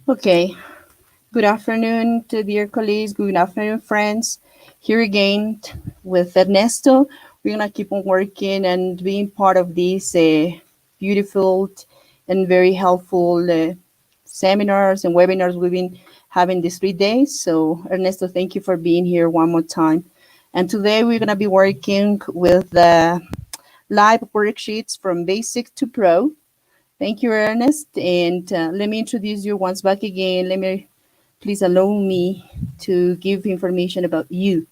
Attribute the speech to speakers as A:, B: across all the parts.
A: Okay, good afternoon to dear colleagues. Good afternoon, friends. Here again with Ernesto. We're gonna keep on working and being part of these beautiful and very helpful seminars and webinars we've been having these 3 days. So, Ernesto, thank you for being here one more time. And today we're gonna be working with the live worksheets from basic to pro. Thank you, Ernest. And let me introduce you once back again. Let me please allow me to give information about you.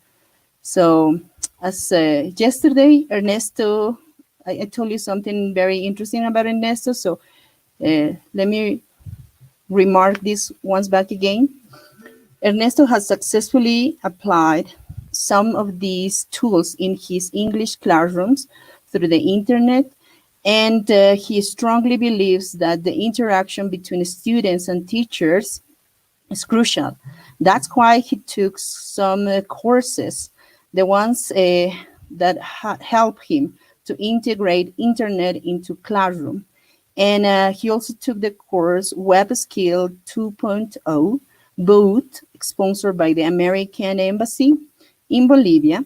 A: So, as yesterday, Ernesto, I told you something very interesting about Ernesto. So, let me remark this once back again. Ernesto has successfully applied some of these tools in his English classrooms through the internet, and he strongly believes that the interaction between students and teachers is crucial. That's why he took some courses, the ones that help him to integrate internet into classroom. And he also took the course Web Skill 2.0, both sponsored by the American Embassy in Bolivia.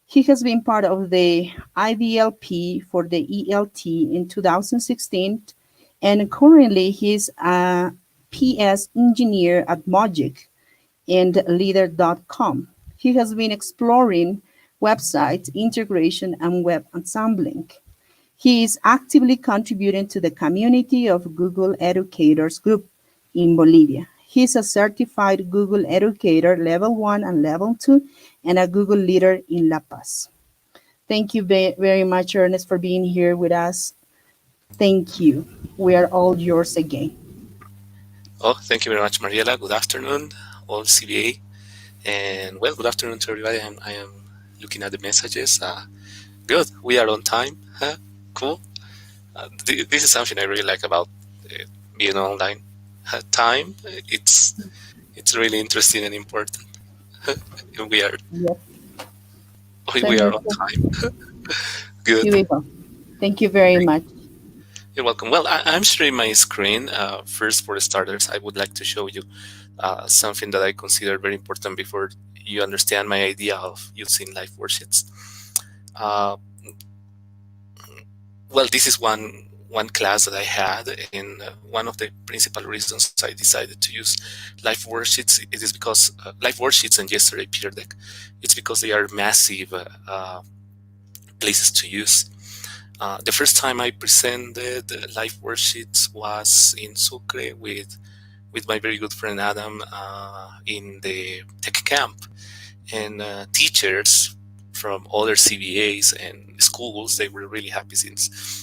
A: He has been part of the IDLP for the ELT in 2016, and currently he's a PS engineer at Mogic and leader.com. He has been exploring website integration and web assembling. He is actively contributing to the community of Google Educators Group in Bolivia. He is a certified Google Educator Level 1 and Level 2 and a Google Leader in La Paz. Thank you very much, Ernest, for being here with us. Thank you. We are all yours again.
B: Oh, thank you very much, Mariela. Good afternoon, all CBA. And well, good afternoon to everybody. I am looking at the messages. Good, we are on time. Huh? Cool. This is something I really like about being online. Time, it's really interesting and important. And we are
A: Yes. So,
B: we are on
A: Ernesto,
B: time. Good.
A: here we go. Thank you very much.
B: You're welcome. Well, I'm sharing my screen. First, for starters, I would like to show you something that I consider very important before you understand my idea of using live worksheets. Uh, well, this is one class that I had, and one of the principal reasons I decided to use live worksheets it is because live worksheets and yesterday Peer Deck, it's because they are massive places to use. The first time I presented live worksheets was in Sucre with my very good friend Adam in the tech camp, and teachers from other CBAs and schools, they were really happy since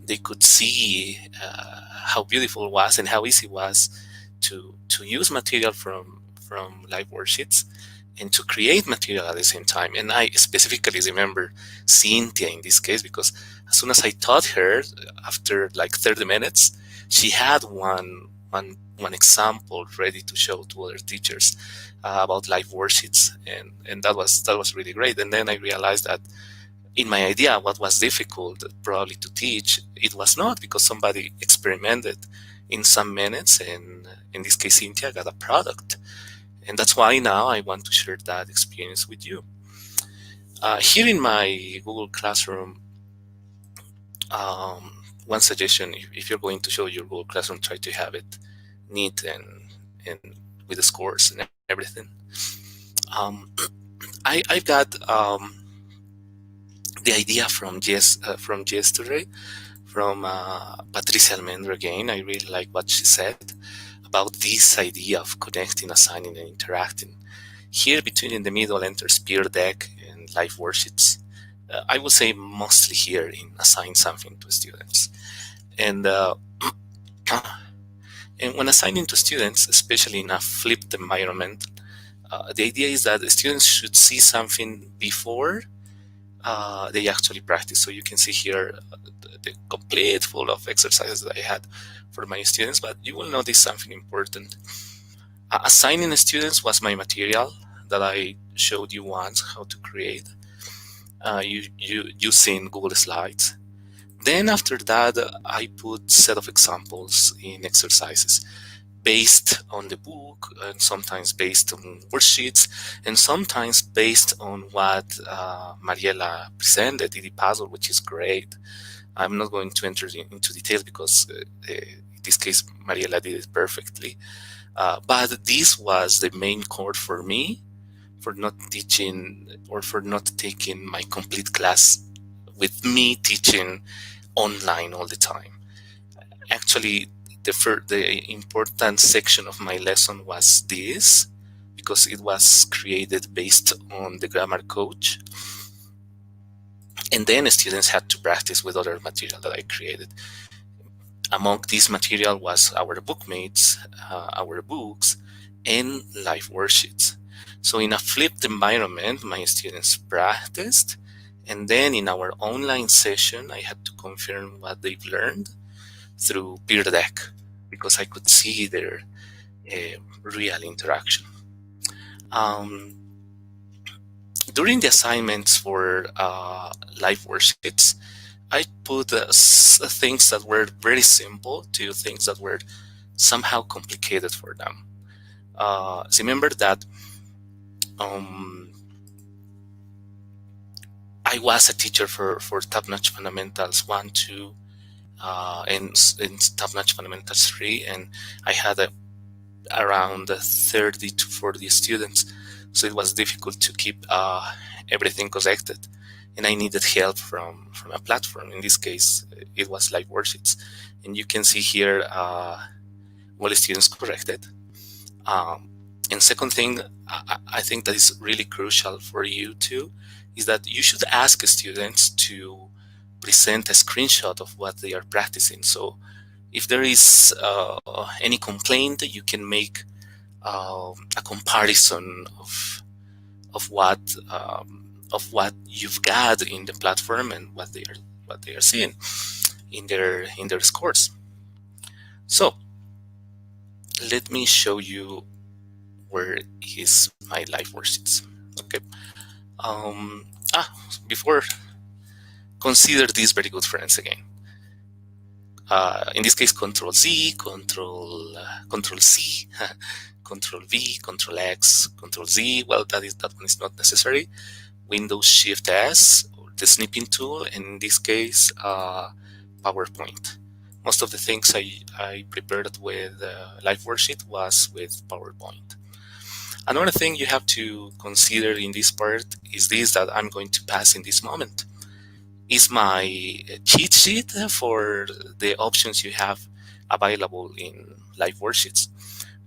B: they could see how beautiful it was and how easy it was to use material from live worksheets and to create material at the same time. And I specifically remember Cynthia in this case, because as soon as I taught her, after like 30 minutes, she had one example ready to show to other teachers about live worksheets, and that was really great. And then I realized that in my idea, what was difficult probably to teach, it was not, because somebody experimented in some minutes, and in this case, Cynthia got a product. And that's why now I want to share that experience with you. Here in my Google Classroom, one suggestion, if you're going to show your Google Classroom, try to have it neat and with the scores and everything. I got the idea from yesterday, from Patricia Almendra again. I really like what she said about this idea of connecting, assigning, and interacting. Here, between in the middle, enters Peer Deck and live worksheets. I would say mostly here in assign something to students. And and when assigning to students, especially in a flipped environment, the idea is that the students should see something before they actually practice. So you can see here the complete full of exercises that I had for my students, but you will notice something important. Assigning students was my material that I showed you once how to create using Google Slides. Then after that, I put set of examples in exercises. based on the book, and sometimes based on worksheets, and sometimes based on what Mariela presented in the puzzle, which is great. I'm not going to enter into details because in this case, Mariela did it perfectly. But this was the main core for me for not teaching or for not taking my complete class with me teaching online all the time. Actually, the important section of my lesson was this, because it was created based on the grammar coach, and then students had to practice with other material that I created. Among this material was our bookmates, our books, and live worksheets. So in a flipped environment, my students practiced, and then in our online session, I had to confirm what they've learned through peer deck, because I could see their real interaction. Um, During the assignments for live worksheets, I put things that were very simple to things that were somehow complicated for them. Remember that um, I was a teacher for top-notch fundamentals 1, 2, and top-notch fundamentals 3, and I had around 30 to 40 students, so it was difficult to keep everything connected, and I needed help from a platform. In this case, it was live worksheets, and you can see here all the students corrected. Um, and second thing, I think that is really crucial for you too, is that you should ask students to present a screenshot of what they are practicing. So if there is any complaint, you can make a comparison of what you've got in the platform and what they are seeing in their scores. So let me show you where is my live worksheets. Okay. Um, Before, consider these very good friends again. In this case, Control Z, Control C, Control V, Control X, Control Z. Well, that one is not necessary. Windows Shift S, the snipping tool, and in this case, PowerPoint. Most of the things I prepared with live worksheet was with PowerPoint. Another thing you have to consider in this part is this that I'm going to pass in this moment. Is my cheat sheet for the options you have available in live worksheets.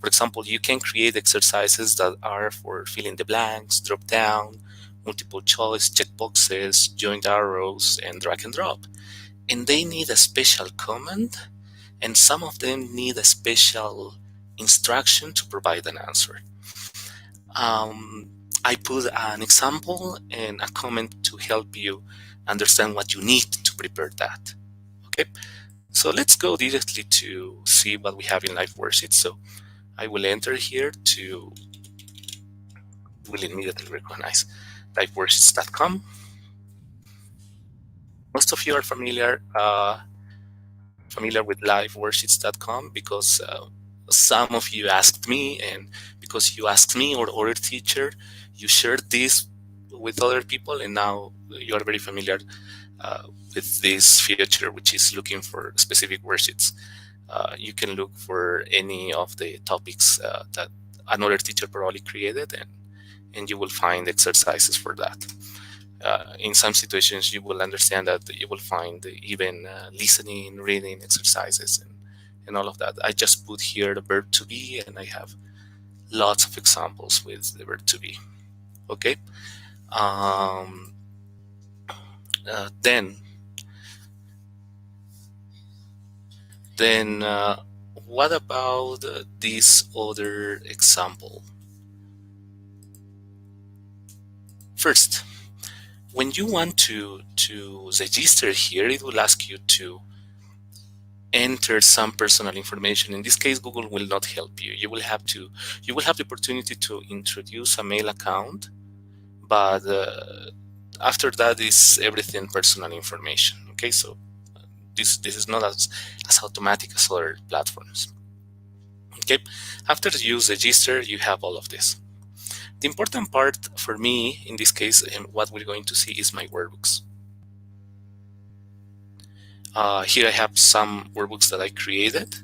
B: For example, you can create exercises that are for filling the blanks, drop down, multiple choice, checkboxes, joint arrows, and drag and drop. And they need a special command, and some of them need a special instruction to provide an answer. I put an example and a comment to help you understand what you need to prepare that. Okay, so let's go directly to see what we have in live worksheets. So I will enter here to, will immediately recognize liveworksheets.com. Most of you are familiar with liveworksheets.com because some of you asked me, and because you asked me or other teacher, you shared this with other people, and now you are very familiar with this feature, which is looking for specific worksheets. You can look for any of the topics that another teacher probably created, and you will find exercises for that. In some situations, you will understand that you will find even listening, reading exercises, and all of that. I just put here the verb to be, and I have lots of examples with the verb to be. Okay. Um, then what about this other example? First, when you want to register here, it will ask you to enter some personal information. In this case, Google will not help you. You will have the opportunity to introduce a mail account, but after that is everything personal information. Okay, so this is not as automatic as other platforms. Okay, after you register, you have all of this. The important part for me in this case, and what we're going to see, is my workbooks. Here I have some workbooks that I created.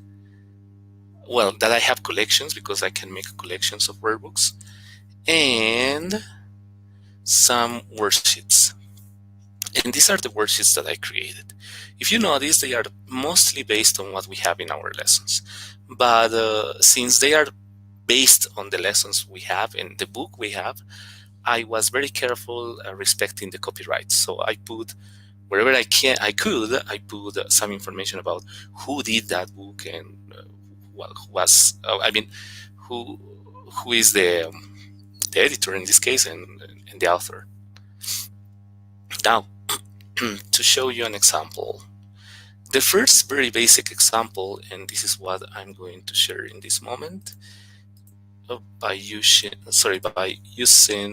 B: Well, that I have collections, because I can make collections of workbooks, and some worksheets. And these are the worksheets that I created. If you notice, they are mostly based on what we have in our lessons. But since they are based on the lessons we have in the book we have, I was very careful respecting the copyright. So I put wherever I put some information about who did that book and what was, who is the editor in this case, and the author. Now, to show you an example, the first very basic example, and this is what I'm going to share in this moment, by using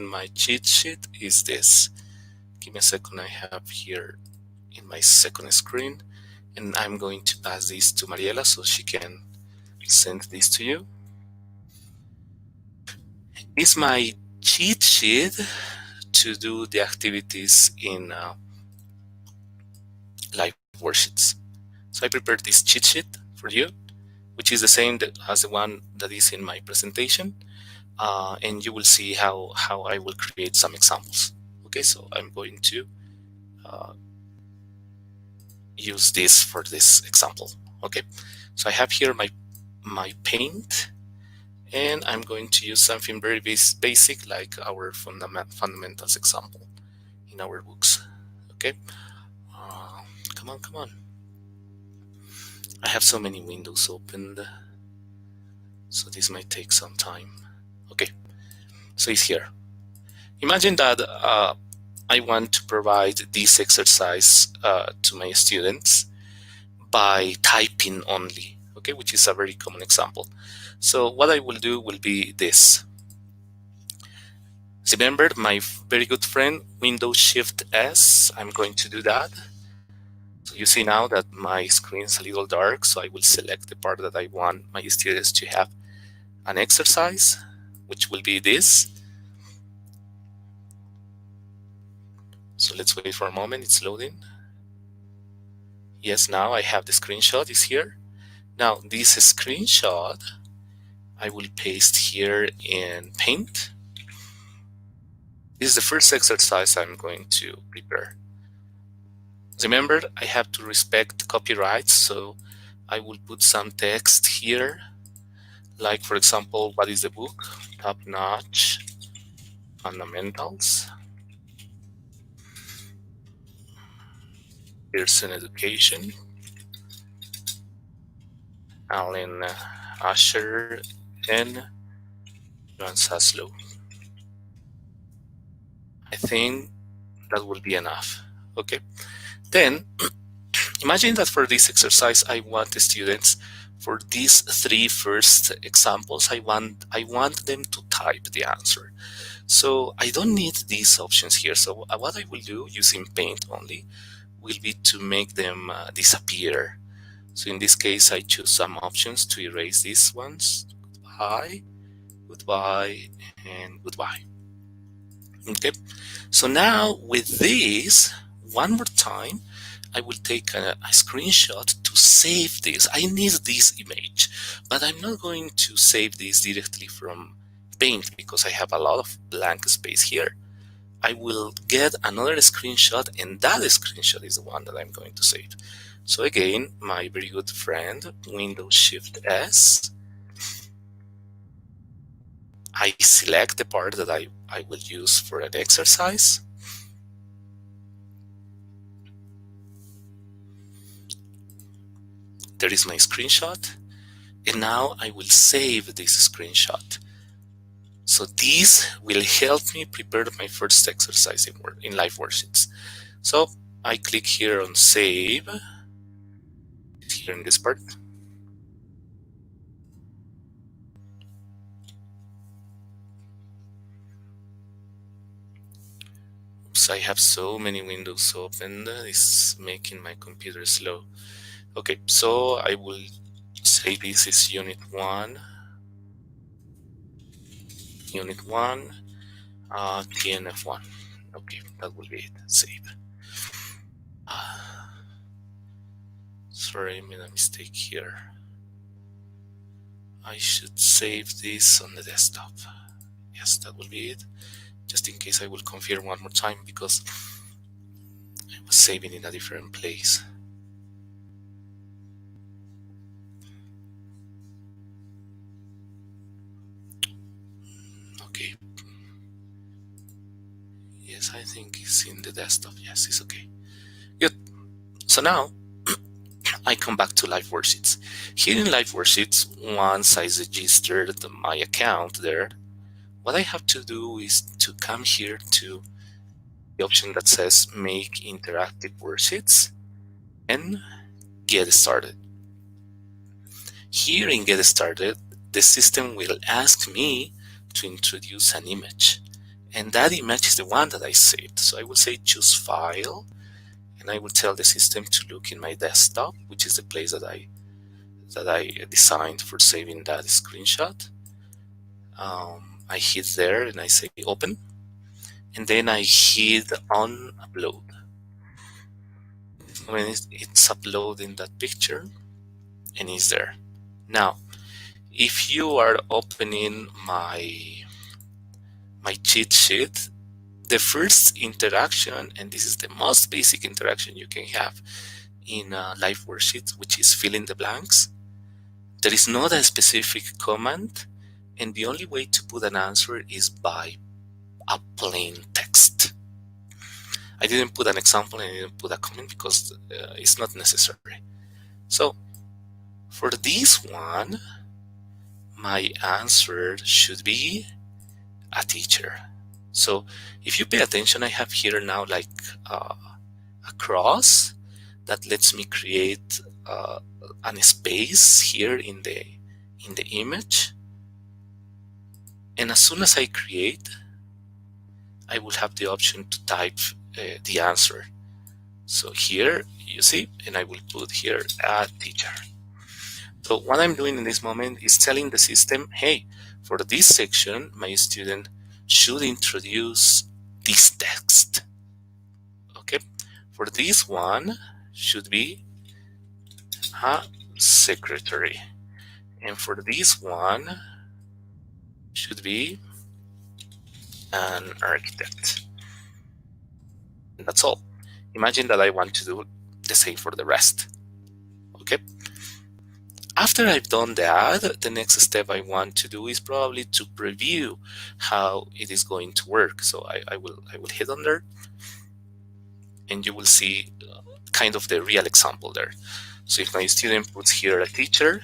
B: my cheat sheet, is this. Give me a second. I have here in my second screen, and I'm going to pass this to Mariela so she can send this to you. It's my cheat sheet to do the activities in live worksheets. So I prepared this cheat sheet for you, which is the same as the one that is in my presentation, and you will see how I will create some examples. Okay, so I'm going to use this for this example. Okay, so I have here my paint, and I'm going to use something very basic, like our fundamentals example in our books. Okay, come on. I have so many windows opened, so this might take some time. Okay, so it's here. Imagine that I want to provide this exercise to my students by typing only, okay, which is a very common example. So what I will do will be this. Remember my very good friend, Windows Shift S? I'm going to do that. So you see now that my screen is a little dark, so I will select the part that I want my students to have an exercise, which will be this. So let's wait for a moment, it's loading. Yes, now I have the screenshot is here. Now this screenshot I will paste here in Paint. This is the first exercise I'm going to prepare. Remember, I have to respect copyrights, so I will put some text here, like for example, what is the book? Top-notch fundamentals. Pearson Education. Alan Asher and John Saslow. I think that will be enough. Okay. Then imagine that for this exercise, I want the students, for these three first examples, I want them to type the answer. So I don't need these options here. So what I will do using Paint only will be to make them disappear. So in this case, I choose some options to erase these ones. Goodbye, goodbye, and goodbye. Okay, so now with this, one more time, I will take a screenshot to save this. I need this image, but I'm not going to save this directly from Paint because I have a lot of blank space here. I will get another screenshot, and that screenshot is the one that I'm going to save. So again, my very good friend, Windows Shift S, I select the part that I will use for an exercise. There is my screenshot, and now I will save this screenshot. So this will help me prepare my first exercise in Live Worksheets. So I click here on Save, here in this part. Oops, I have so many windows open, it's making my computer slow. Okay, so I will say this is Unit 1. Unit 1, TNF1. Okay, that will be it. Save. Sorry, I made a mistake here. I should save this on the desktop. Yes, that will be it. Just in case, I will confirm one more time because I was saving in a different place. Okay. Yes, I think it's in the desktop. Yes, it's okay. Good. So now I come back to Live Worksheets. Here in Live Worksheets, once I registered my account there, what I have to do is to come here to the option that says Make Interactive Worksheets and Get Started. Here in Get Started, the system will ask me to introduce an image. And that image is the one that I saved. So I will say choose file, and I will tell the system to look in my desktop, which is the place that I designed for saving that screenshot. I hit there and I say open, and then I hit on upload. When it's uploading that picture, and it's there. Now, if you are opening my cheat sheet, the first interaction, and this is the most basic interaction you can have in a live worksheet, which is fill in the blanks. There is not a specific command, and the only way to put an answer is by a plain text. I didn't put an example and I didn't put a comment because it's not necessary. So for this one, my answer should be a teacher. So if you pay attention, I have here now like a cross that lets me create an space here in the image. And as soon as I create, I will have the option to type the answer. So here you see, and I will put here a teacher. So what I'm doing in this moment is telling the system, hey, for this section, my student should introduce this text. Okay, for this one should be a secretary, and for this one should be an architect. And that's all. Imagine that I want to do the same for the rest. Okay. After I've done that, the next step I want to do is probably to preview how it is going to work. So I will hit on there, and you will see kind of the real example there. So if my student puts here a teacher,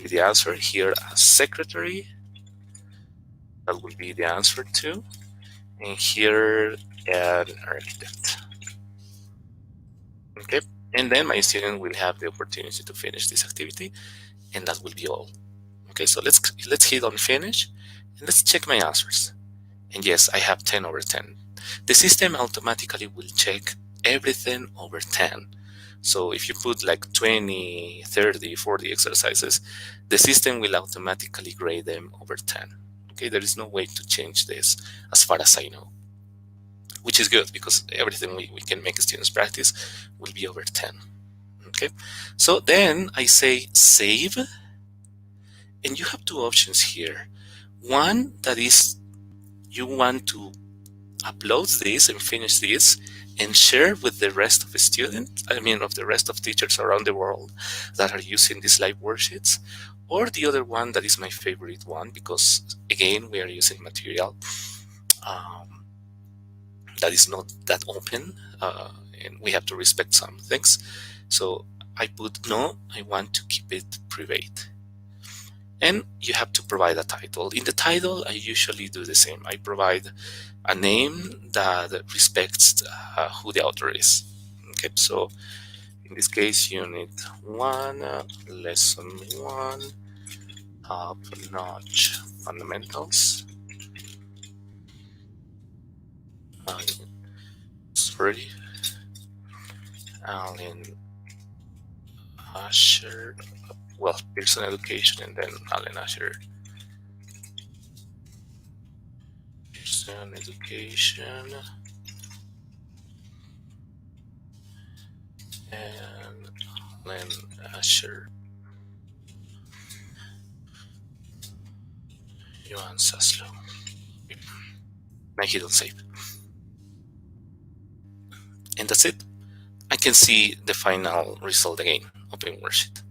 B: the answer here a secretary, that will be the answer too, and here an architect. Okay, and then my student will have the opportunity to finish this activity, and that will be all. Okay, so let's hit on finish, and let's check my answers. And yes, I have 10 over 10. The system automatically will check everything over 10. So if you put like 20, 30, 40 exercises, the system will automatically grade them over 10. Okay, there is no way to change this as far as I know, which is good because everything we can make students practice will be over 10. Okay, so then I say save, and you have two options here. One that is you want to upload this and finish this and share with the rest of the students, of the rest of teachers around the world that are using these live worksheets, or the other one that is my favorite one because again we are using material that is not that open and we have to respect some things. So I put no, I want to keep it private. And you have to provide a title. In the title, I usually do the same. I provide a name that respects who the author is. Okay, so in this case, Unit 1, Lesson 1, Top-Notch Fundamentals. Sorry, Alan Asher. Well, Pearson Education, and then Alan Asher education, and Len Asher, Johan Saslo. I hit on save. And that's it. I can see the final result again. Open worksheet.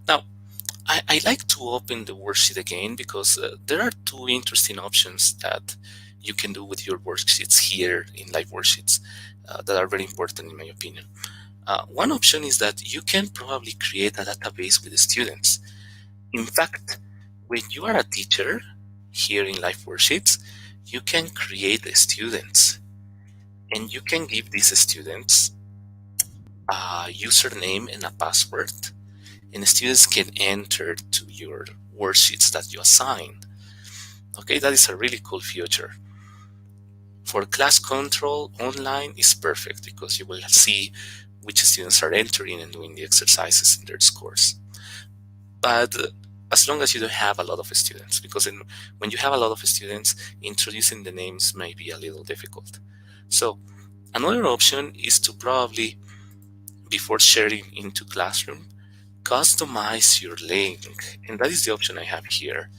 B: Now, I like to open the worksheet again because there are two interesting options that you can do with your worksheets here in Live Worksheets that are very important in my opinion. One option is that you can probably create a database with the students. In fact, when you are a teacher here in Live Worksheets, you can create students and you can give these students a username and a password, and students can enter to your worksheets that you assigned. Okay, that is a really cool feature. For class control online is perfect because you will see which students are entering and doing the exercises in their scores. But as long as you don't have a lot of students, because when you have a lot of students, introducing the names may be a little difficult. So another option is to probably, before sharing into Classroom, customize your link. And that is the option I have here,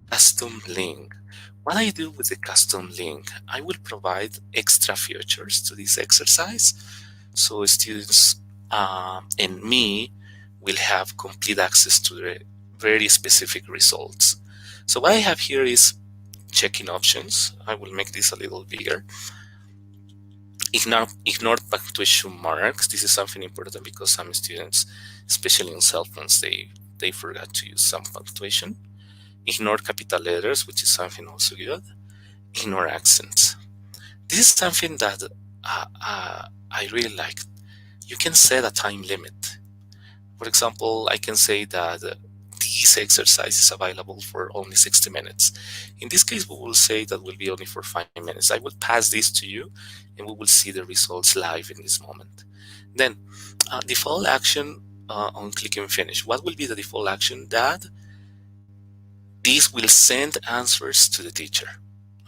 B: custom link. What I do with the custom link, I will provide extra features to this exercise. So students and me will have complete access to the very specific results. So what I have here is checking options. I will make this a little bigger. Ignore punctuation marks. This is something important because some students, especially on cell phones, they forgot to use some punctuation. Ignore capital letters, which is something also good. Ignore accents. This is something that I really like. You can set a time limit. For example, I can say that this exercise is available for only 60 minutes. In this case, we will say that will be only for 5 minutes. I will pass this to you and we will see the results live in this moment. Then, default action on click and finish. What will be the default action? That this will send answers to the teacher.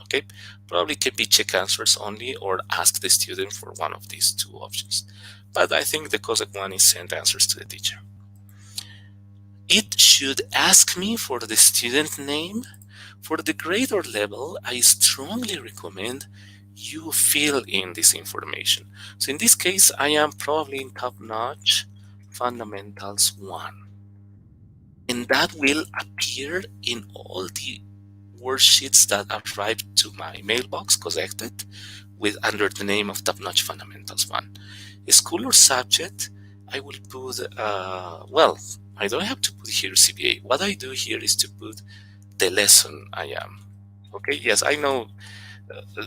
B: Okay, probably can be check answers only or ask the student for one of these two options. But I think the correct one is send answers to the teacher. It should ask me for the student name. For the grade or level, I strongly recommend you fill in this information. So in this case, I am probably in top-notch fundamentals 1. And that will appear in all the worksheets that arrive to my mailbox collected with under the name of top-notch fundamentals 1. School or subject, I will put, well, I don't have to put here CBA. What I do here is to put the lesson I am. Okay, yes, I know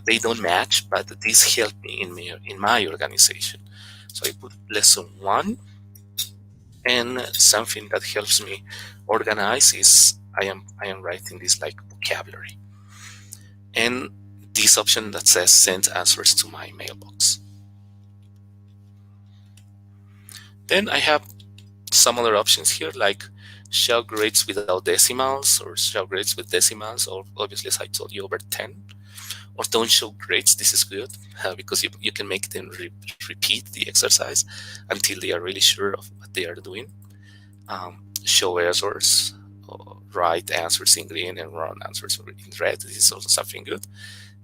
B: they don't match, but this helped me in my organization. So I put lesson 1, and something that helps me organize is I am writing this like vocabulary, and this option that says send answers to my mailbox. Then I have some other options here like show grades without decimals or show grades with decimals, or obviously as I told you over 10, or don't show grades. This is good because you can make them repeat the exercise until they are really sure of what they are doing. Show errors, right answers in green and wrong answers in red. This is also something good.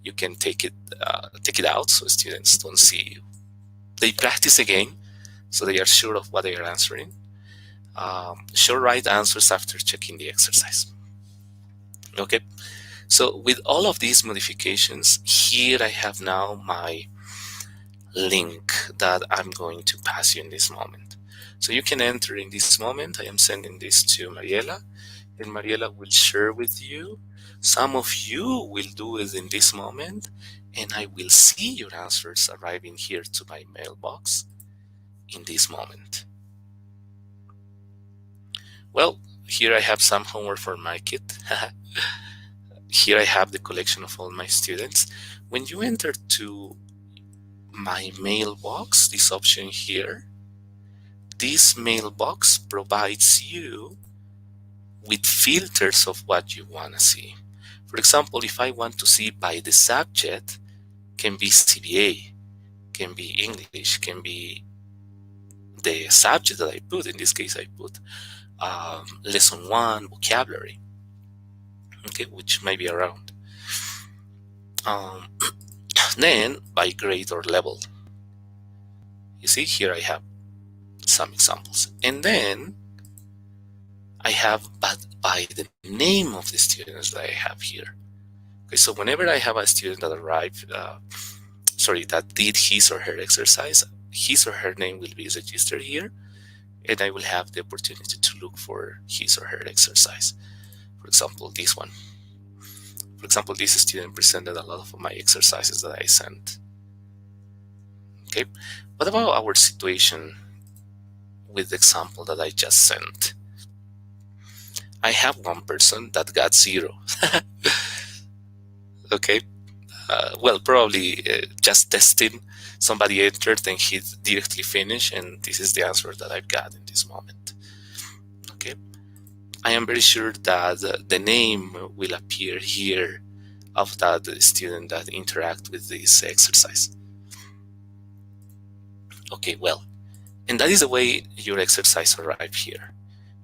B: You can take it out so students don't see. They practice again so they are sure of what they are answering. Show right answers after checking the exercise. Okay, so with all of these modifications, here I have now my link that I'm going to pass you in this moment. So you can enter in this moment. I am sending this to Mariela, and Mariela will share with you. Some of you will do it in this moment, and I will see your answers arriving here to my mailbox in this moment. Well, here I have some homework for my kid. Here I have the collection of all my students. When you enter to my mailbox, this option here, this mailbox provides you with filters of what you want to see. For example, if I want to see by the subject, can be CBA, can be English, can be the subject that I put. In this case, I put lesson 1 vocabulary, okay, which may be around. Um, then by grade or level. You see, here I have some examples. And then I have by the name of the students that I have here. Okay, so whenever I have a student that arrived, that did his or her exercise, his or her name will be registered here, and I will have the opportunity to look for his or her exercise. For example, this one. For example, this student presented a lot of my exercises that I sent. Okay, what about our situation with the example that I just sent? I have one person that got 0. Okay, well, probably just testing. Somebody entered and he directly finished, and this is the answer that I've got in this moment. Okay, I am very sure that the name will appear here of that student that interact with this exercise. Okay, well, and that is the way your exercise arrived here.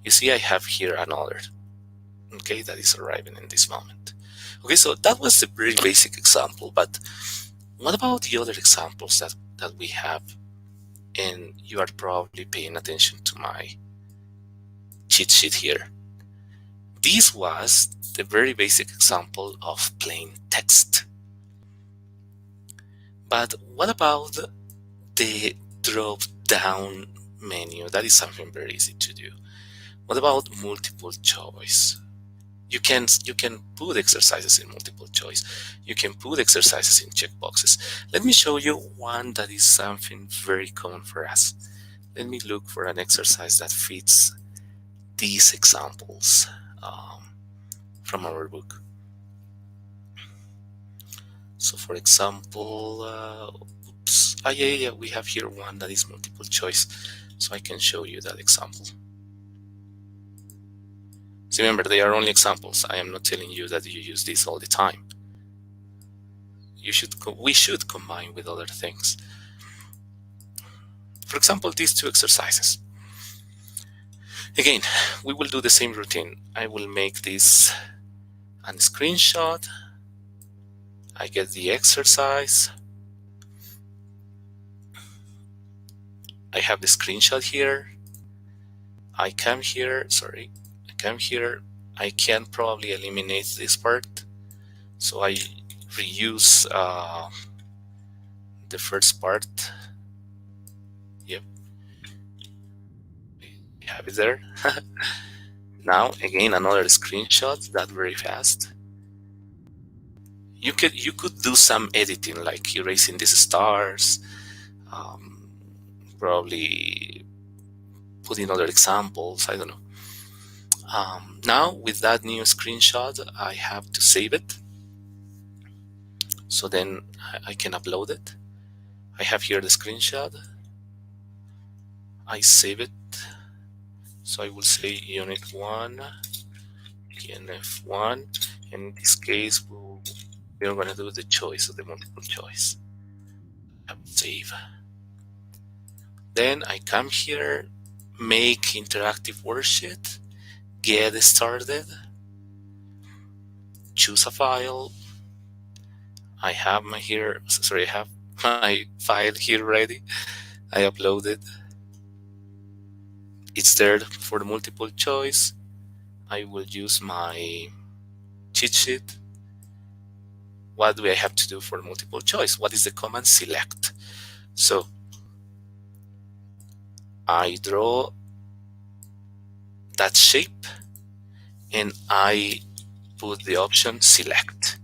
B: You see, I have here another, okay, that is arriving in this moment. Okay, so that was the very basic example, but what about the other examples that we have? And you are probably paying attention to my cheat sheet here. This was the very basic example of plain text. But what about the drop down menu? That is something very easy to do. What about multiple choice? You can put exercises in multiple choice. You can put exercises in checkboxes. Let me show you one that is something very common for us. Let me look for an exercise that fits these examples from our book. So for example, yeah, we have here one that is multiple choice. So I can show you that example. So remember, they are only examples. I am not telling you that you use this all the time. We should combine with other things. For example, these two exercises. Again, we will do the same routine. I will make this a screenshot. I get the exercise. I have the screenshot here. I come here, I can probably eliminate this part. So I reuse the first part. Yep, we have it there. Now again, another screenshot, that very fast. You could do some editing, like erasing these stars, probably putting other examples, I don't know. Now with that new screenshot, I have to save it. So then I can upload it. I have here the screenshot. I save it. So I will say unit 1, ENF1. And in this case, we're going to do the choice of the multiple choice. Save. Then I come here, make interactive worksheet, get started, choose a file. I have my file here ready. I upload it. It's there for the multiple choice. I will use my cheat sheet. What do I have to do for multiple choice? What is the command? Select. So I draw that shape and I put the option select.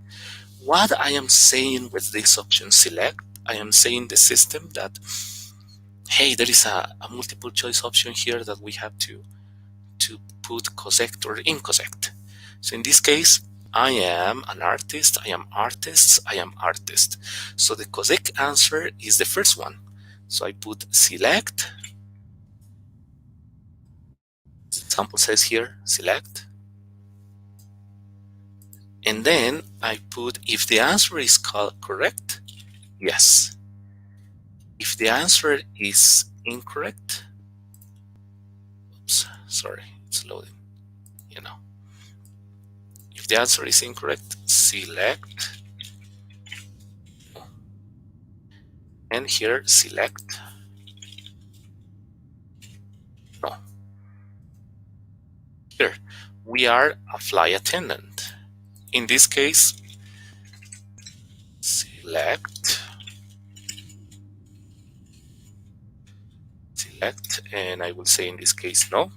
B: What I am saying with this option select, I am saying the system that, hey, there is a multiple choice option here that we have to put correct or incorrect. So in this case, I am an artist, I am artists, I am artist. So the correct answer is the first one. So I put select. Example says here, select. And then I put, if the answer is correct, yes. If the answer is incorrect, oops, sorry, it's loading, you know. If the answer is incorrect, select, and here select no. Here, we are a flight attendant. In this case, select, and I will say in this case no.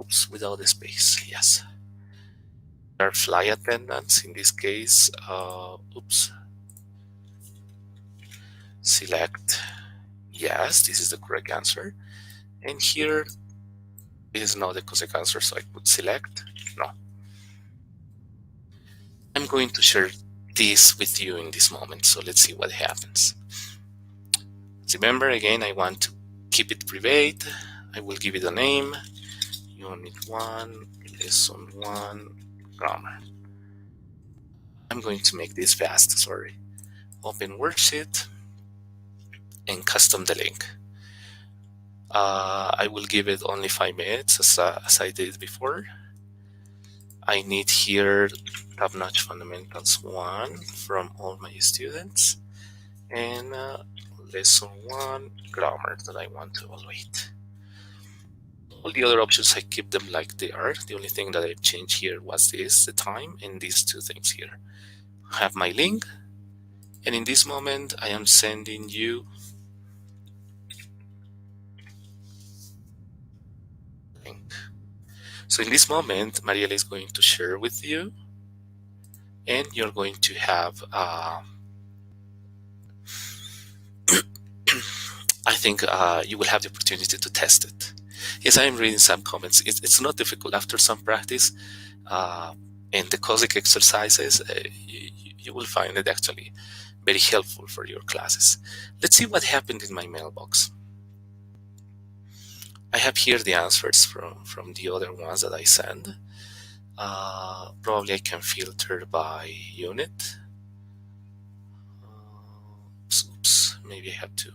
B: Oops, without the space, yes. We are flight attendants in this case. Oops. Select, yes, this is the correct answer. And here is not the correct answer, so I put select, no. I'm going to share this with you in this moment, so let's see what happens. Remember, again, I want to keep it private. I will give it a name, Unit 1, Lesson 1, Grammar. I'm going to make this fast, sorry. Open worksheet and custom the link. I will give it only 5 minutes as I did before. I need here top-notch fundamentals 1 from all my students and lesson 1 grammar that I want to evaluate. All the other options, I keep them like they are. The only thing that I've changed here was this, the time, and these two things here. I have my link, and in this moment I am sending you link. So in this moment, Mariela is going to share with you, and you're going to have I think you will have the opportunity to test it. Yes, I am reading some comments. It's not difficult after some practice and the COSIC exercises. You will find it actually very helpful for your classes. Let's see what happened in my mailbox. I have here the answers from the other ones that I send. Probably I can filter by unit. Oops, maybe I have to.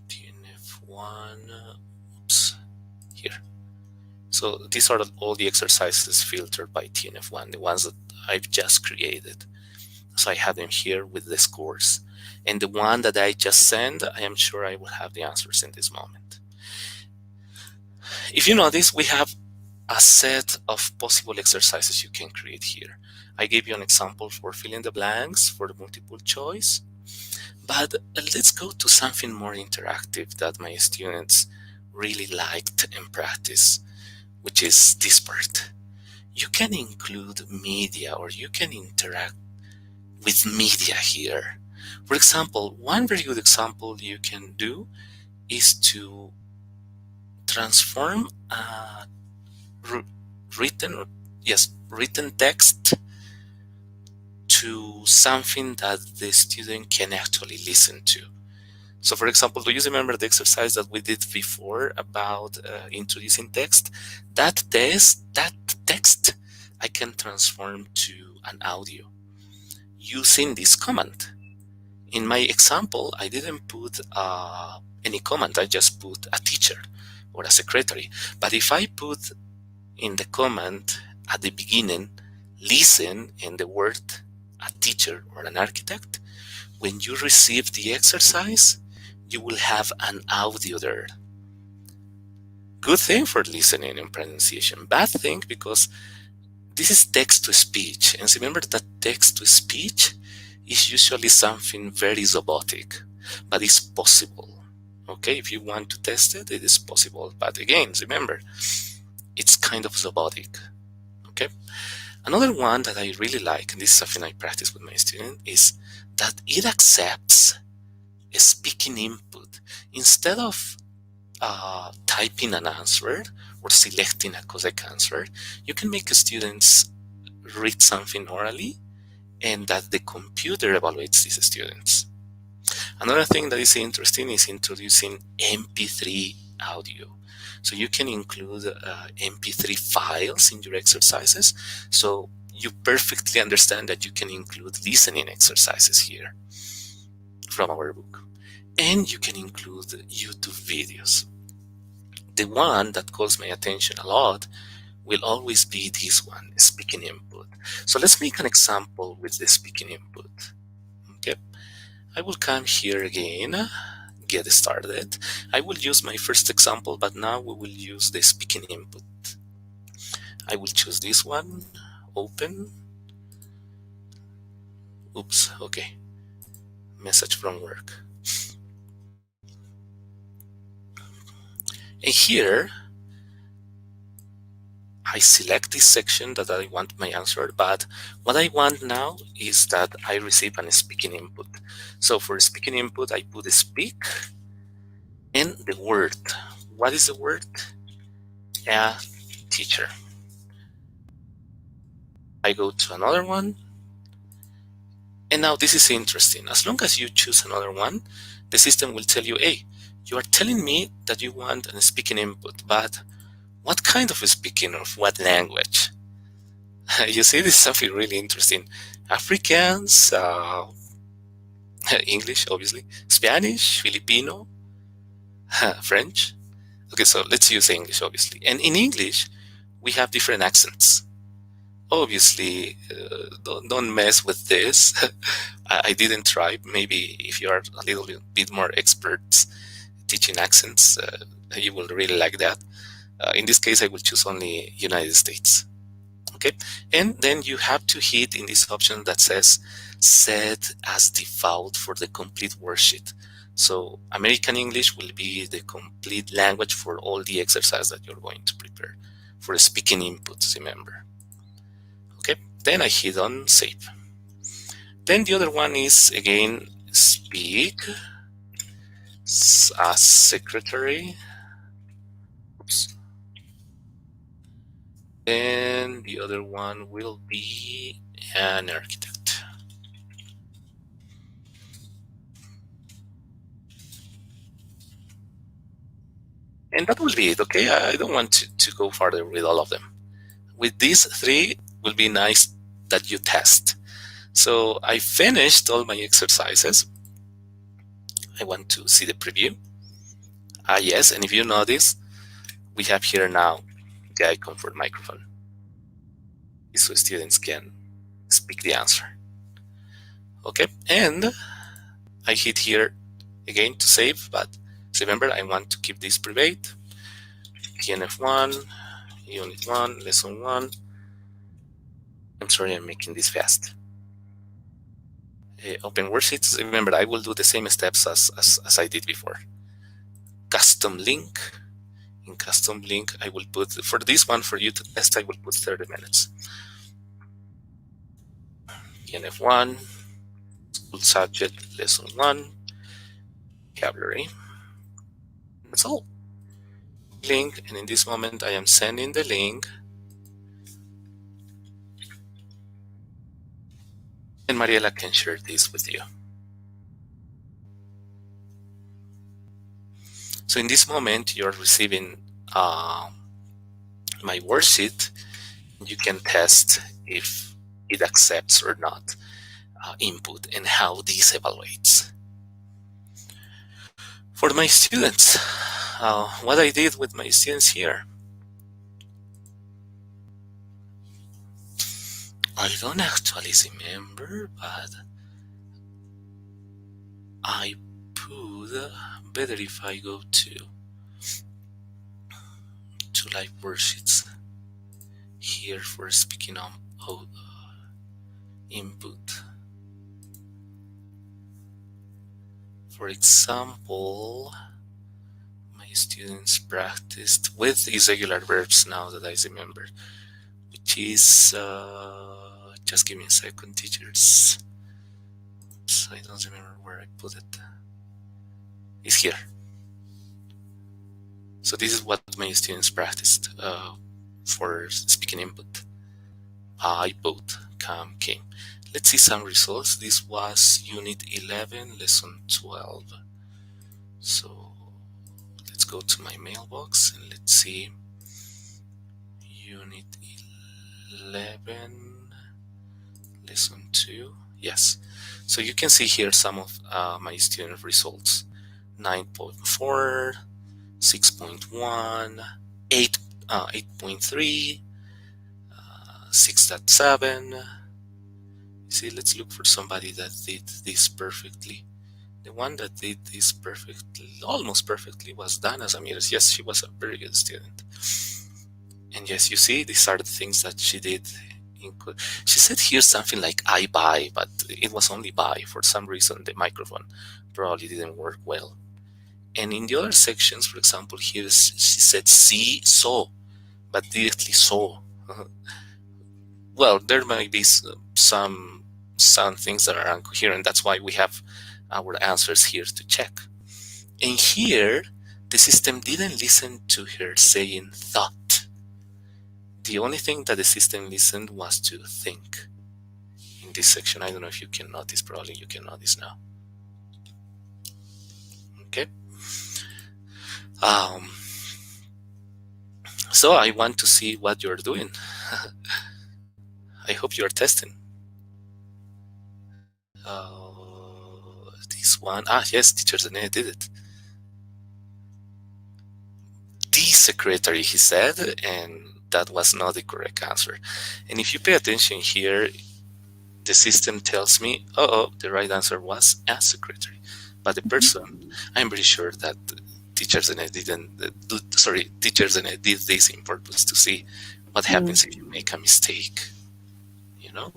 B: TNF1, oops, here. So these are all the exercises filtered by TNF1, the ones that I've just created. So I have them here with the scores. And the one that I just sent, I am sure I will have the answers in this moment. If you notice, we have a set of possible exercises you can create here. I gave you an example for filling the blanks for the multiple choice. But let's go to something more interactive that my students really liked and practiced, which is this part. You can include media, or you can interact with media here. For example, one very good example you can do is to transform written text to something that the student can actually listen to. So for example, do you remember the exercise that we did before about introducing text? That text I can transform to an audio using this command. In my example, I didn't put any command, I just put a teacher or a secretary. But if I put in the command at the beginning, listen, and the word a teacher or an architect, when you receive the exercise, you will have an audio there. Good thing for listening and pronunciation. Bad thing because this is text to speech. And remember that text to speech is usually something very robotic, but it's possible. Okay, if you want to test it, it is possible. But again, remember, it's kind of robotic. Okay. Another one that I really like, and this is something I practice with my students, is that it accepts a speaking input. Instead of typing an answer or selecting a correct answer, you can make students read something orally and that the computer evaluates these students. Another thing that is interesting is introducing MP3 audio. So you can include MP3 files in your exercises. So you perfectly understand that you can include listening exercises here from our book. And you can include YouTube videos. The one that calls my attention a lot will always be this one, speaking input. So let's make an example with the speaking input. Okay, I will come here again, get started. I will use my first example, but now we will use the speaking input. I will choose this one, open. Oops, okay, message from work. And here, I select this section that I want my answer, but what I want now is that I receive a speaking input. So for speaking input, I put speak and the word. What is the word? A teacher. I go to another one. And now this is interesting. As long as you choose another one, the system will tell you, hey, you are telling me that you want a speaking input, but what kind of speaking, of what language? You see, this is something really interesting. Afrikaans, English, obviously, Spanish, Filipino, French. Okay, so let's use English, obviously. And in English, we have different accents. Obviously, don't mess with this. I didn't try. Maybe if you are a little bit more experts teaching accents, you will really like that. In this case, I will choose only United States. Okay, and then you have to hit in this option that says set as default for the complete worksheet. So American English will be the complete language for all the exercise that you're going to prepare for speaking inputs, remember. Okay, then I hit on save. Then the other one is again speak as secretary. Oops. And the other one will be an architect. And that will be it, okay? I don't want to go further with all of them. With these three, will be nice that you test. So I finished all my exercises. I want to see the preview. Yes, and if you notice, we have here now the icon for the microphone, so students can speak the answer. Okay, and I hit here again to save, but remember I want to keep this private. TNF1, Unit 1, Lesson 1. I'm sorry, I'm making this fast. Open worksheets. Remember, I will do the same steps as I did before. Custom link. In custom link, I will put, for this one, for you to test, I will put 30 minutes. TNF1, school subject, lesson 1, vocabulary. That's all. Link, and in this moment, I am sending the link. And Mariela can share this with you. So in this moment, you're receiving my worksheet. You can test if it accepts or not input and how this evaluates. For my students, what I did with my students here, I don't actually remember, but I put, better if I go to live worksheets here for speaking on input. For example, my students practiced with irregular verbs now that I remember, which is, just give me a second, teachers. Oops, I don't remember where I put it. It's here. So this is what my students practiced for speaking input. I, both, come, came. Let's see some results. This was Unit 11, Lesson 12. So let's let's go to my mailbox and let's see. Unit 11, lesson 2. Yes. So you can see here some of my student results. 9.4, 6.1, 8.3, 6.7. See, let's look for somebody that did this perfectly. The one that did this perfectly, almost perfectly, was Dana Zamiris. Yes, she was a very good student. And yes, you see, these are the things that she did. She said here something like I buy, but it was only buy. For some reason, the microphone probably didn't work well. And in the other sections, for example, here she said see, saw, but directly saw. Well, there might be some things that are incoherent. That's why we have our answers here to check. And here, the system didn't listen to her saying thought. The only thing that the system listened was to think. In this section, I don't know if you can notice, probably you can notice now. Okay. So I want to see what you're doing. I hope you're testing. This one, yes, Teacher Zane did it. The secretary, he said, and that was not the correct answer. And if you pay attention here, the system tells me, oh, the right answer was a secretary. But the person, I'm pretty sure that Teacher Zane Teacher Zane did this in purpose to see what happens if you make a mistake. You know?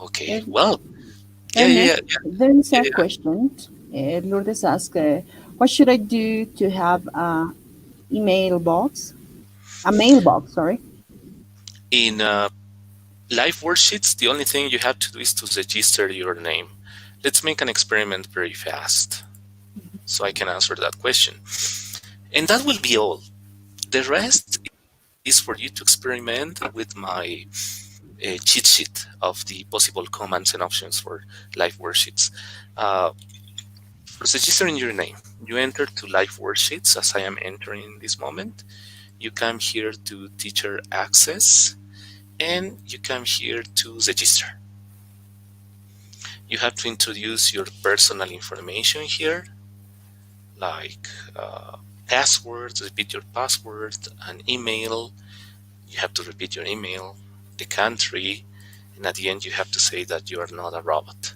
B: Okay, well,
A: Ernest, there is a question. Lourdes asked, what should I do to have email box? A mailbox, sorry.
B: In live worksheets, the only thing you have to do is to register your name. Let's make an experiment very fast so I can answer that question. And that will be all. The rest is for you to experiment with my cheat sheet of the possible commands and options for live worksheets. For registering your name, you enter to live worksheets as I am entering in this moment. You come here to teacher access and you come here to register. You have to introduce your personal information here, like passwords, repeat your password, an email. You have to repeat your email, the country, and at the end you have to say that you are not a robot.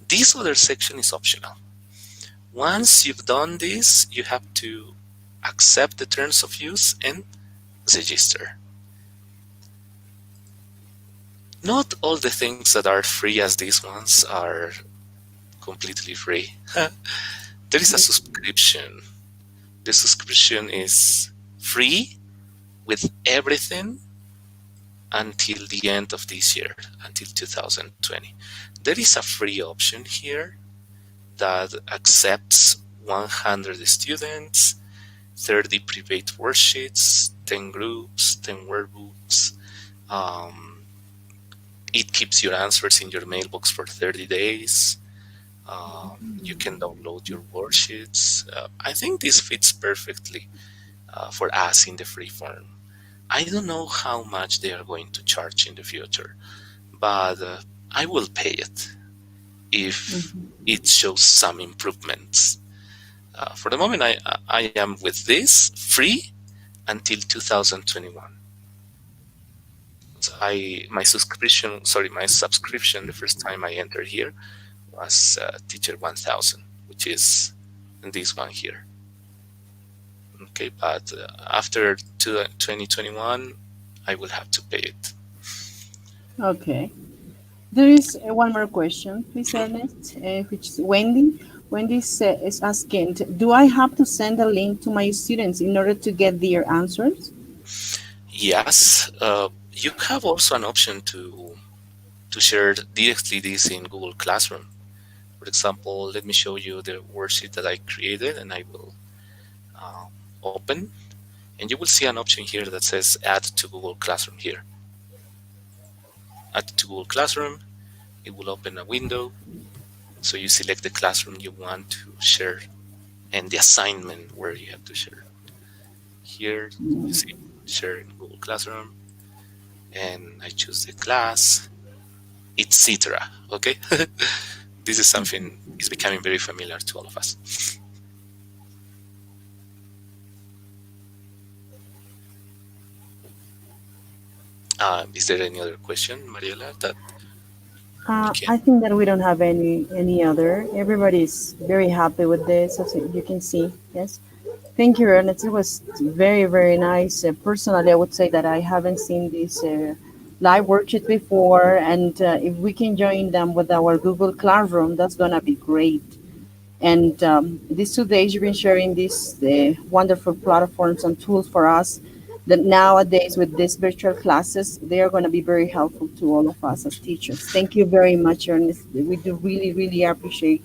B: This other section is optional. Once you've done this, you have to accept the terms of use and register. Not all the things that are free as these ones are completely free. There is a subscription. The subscription is free with everything until the end of this year, until 2020. There is a free option here that accepts 100 students, 30 private worksheets, 10 groups, 10 workbooks. It keeps your answers in your mailbox for 30 days. You can download your worksheets. I think this fits perfectly for us in the free form. I don't know how much they are going to charge in the future, but I will pay it if it shows some improvements. For the moment, I am with this free until 2021. So my subscription, the first time I entered here was Teacher 1000, which is this one here. Okay, but after 2021, I will have to pay it.
A: Okay. There is one more question, please, Ernest, which is Wendy. Wendy is asking, do I have to send a link to my students in order to get their answers?
B: Yes. You have also an option to share directly this in Google Classroom. For example, let me show you the worksheet that I created, and I will open, and you will see an option here that says add to Google Classroom here. Add to Google Classroom, it will open a window. So you select the classroom you want to share and the assignment where you have to share. Here you see share in Google Classroom, and I choose the class, etc. Okay, this is something is becoming very familiar to all of us. Is there any other question, Mariela, that we can?
A: I think that we don't have any other. Everybody's very happy with this, as you can see. Yes. Thank you, Ernest. It was very, very nice. Personally, I would say that I haven't seen this live worksheet before, and if we can join them with our Google Classroom, that's gonna be great. And these 2 days, you've been sharing these wonderful platforms and tools for us that nowadays, with these virtual classes, they are going to be very helpful to all of us as teachers. Thank you very much, Ernest. We do really, really appreciate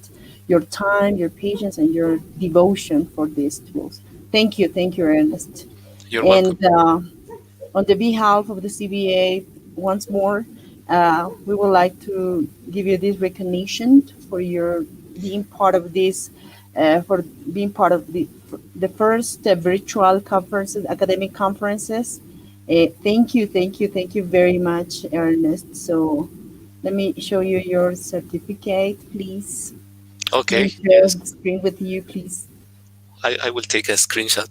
A: your time, your patience, and your devotion for these tools. Thank you, Ernest.
B: You're welcome.
A: And on the behalf of the CBA, once more, we would like to give you this recognition for your being part of this, for being part of the first virtual conferences, academic conferences. Thank you very much, Ernest. So let me show you your certificate, please. Let me
B: Okay,
A: share
B: yes,
A: the screen with you, please.
B: I will take a screenshot.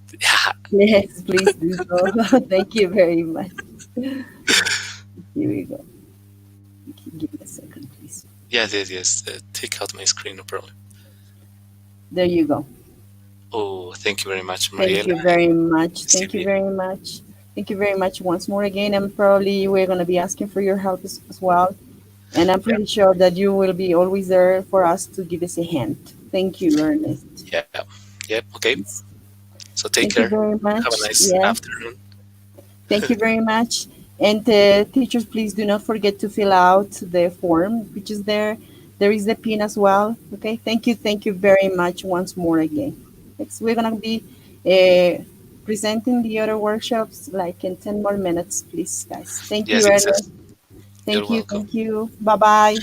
A: Yes, please do so. Thank you very much. Here we go. Give me a second, please.
B: Yes, yes, yes. Take out my screen, no problem.
A: There you go.
B: Oh, thank you very much,
A: Thank
B: Mariela
A: you very
B: and
A: much. Thank you
B: CB.
A: very much. Thank you very much once more again. And probably we're going to be asking for your help as well. And I'm
B: Yeah,
A: pretty sure that you will be always there for us to give us a hand. Thank you, Ernest.
B: yeah, yep. Okay.
A: Yes.
B: So take
A: Thank
B: care.
A: you very
B: Have a
A: much.
B: nice
A: Yeah.
B: afternoon.
A: Thank you very much. And teachers, please do not forget to fill out the form which is there. There is the pin as well. Okay. Thank you very much once more again. We're gonna be presenting the other workshops like in 10 more minutes, please, guys. Thank
B: Yes,
A: you,
B: yes,
A: Ernest.
B: yes. You're welcome.
A: Thank you. Bye bye.